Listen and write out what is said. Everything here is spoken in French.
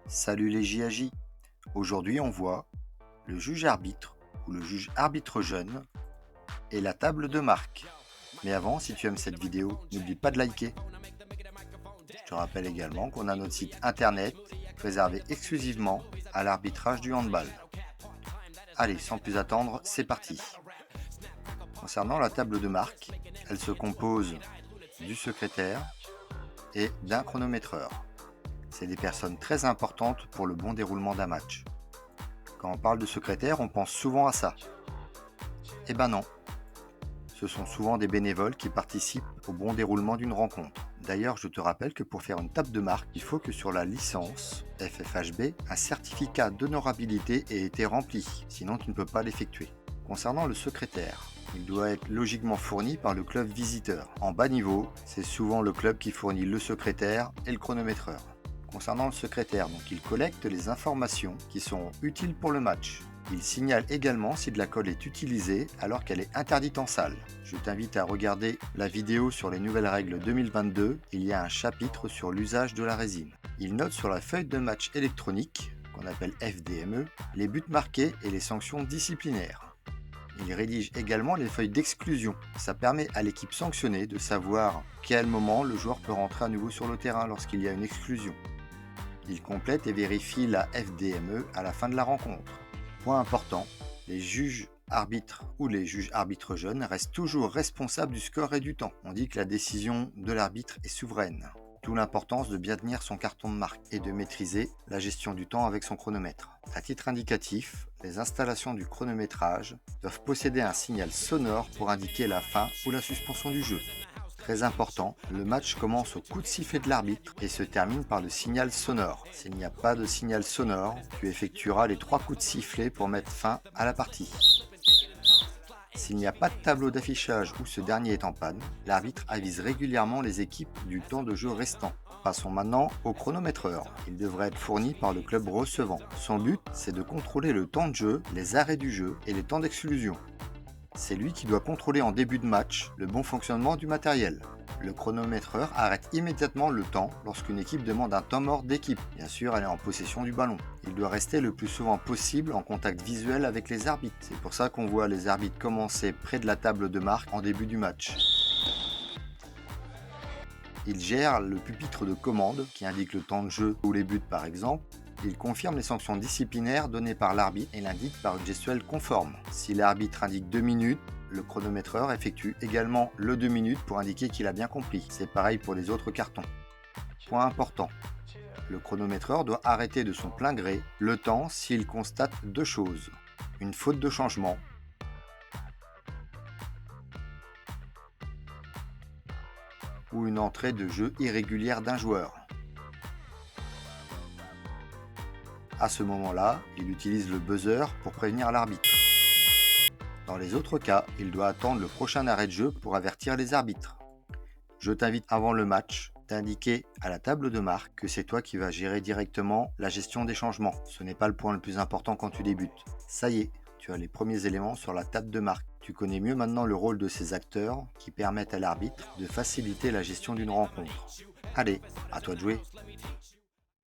Salut les JAJ. Aujourd'hui on voit le juge arbitre ou le juge arbitre jeune et la table de marque. Mais avant, si tu aimes cette vidéo, n'oublie pas de liker. Je te rappelle également qu'on a notre site internet réservé exclusivement à l'arbitrage du handball. Allez, sans plus attendre, c'est parti. Concernant la table de marque, elle se compose du secrétaire et d'un chronométreur. C'est des personnes très importantes pour le bon déroulement d'un match. Quand on parle de secrétaire, on pense souvent à ça. Eh ben non, ce sont souvent des bénévoles qui participent au bon déroulement d'une rencontre. D'ailleurs, je te rappelle que pour faire une table de marque, il faut que sur la licence FFHB, un certificat d'honorabilité ait été rempli, sinon tu ne peux pas l'effectuer. Concernant le secrétaire, il doit être logiquement fourni par le club visiteur. En bas niveau, c'est souvent le club qui fournit le secrétaire et le chronométreur. Concernant le secrétaire, donc il collecte les informations qui sont utiles pour le match. Il signale également si de la colle est utilisée alors qu'elle est interdite en salle. Je t'invite à regarder la vidéo sur les nouvelles règles 2022, il y a un chapitre sur l'usage de la résine. Il note sur la feuille de match électronique, qu'on appelle FDME, les buts marqués et les sanctions disciplinaires. Il rédige également les feuilles d'exclusion. Ça permet à l'équipe sanctionnée de savoir à quel moment le joueur peut rentrer à nouveau sur le terrain lorsqu'il y a une exclusion. Il complète et vérifie la FDME à la fin de la rencontre. Point important, les juges arbitres ou les juges arbitres jeunes restent toujours responsables du score et du temps. On dit que la décision de l'arbitre est souveraine. D'où l'importance de bien tenir son carton de marque et de maîtriser la gestion du temps avec son chronomètre. À titre indicatif, les installations du chronométrage doivent posséder un signal sonore pour indiquer la fin ou la suspension du jeu. Très important, le match commence au coup de sifflet de l'arbitre et se termine par le signal sonore. S'il n'y a pas de signal sonore, tu effectueras les 3 coups de sifflet pour mettre fin à la partie. S'il n'y a pas de tableau d'affichage ou ce dernier est en panne, l'arbitre avise régulièrement les équipes du temps de jeu restant. Passons maintenant au chronométreur. Il devrait être fourni par le club recevant. Son but, c'est de contrôler le temps de jeu, les arrêts du jeu et les temps d'exclusion. C'est lui qui doit contrôler en début de match le bon fonctionnement du matériel. Le chronométreur arrête immédiatement le temps lorsqu'une équipe demande un temps mort d'équipe. Bien sûr, elle est en possession du ballon. Il doit rester le plus souvent possible en contact visuel avec les arbitres. C'est pour ça qu'on voit les arbitres commencer près de la table de marque en début du match. Il gère le pupitre de commande qui indique le temps de jeu ou les buts par exemple. Il confirme les sanctions disciplinaires données par l'arbitre et l'indique par une gestuelle conforme. Si l'arbitre indique 2 minutes, le chronométreur effectue également le 2 minutes pour indiquer qu'il a bien compris. C'est pareil pour les autres cartons. Point important, le chronométreur doit arrêter de son plein gré le temps s'il constate 2 choses. Une faute de changement ou une entrée de jeu irrégulière d'un joueur. À ce moment-là, il utilise le buzzer pour prévenir l'arbitre. Dans les autres cas, il doit attendre le prochain arrêt de jeu pour avertir les arbitres. Je t'invite avant le match d'indiquer à la table de marque que c'est toi qui vas gérer directement la gestion des changements. Ce n'est pas le point le plus important quand tu débutes. Ça y est, tu as les premiers éléments sur la table de marque. Tu connais mieux maintenant le rôle de ces acteurs qui permettent à l'arbitre de faciliter la gestion d'une rencontre. Allez, à toi de jouer.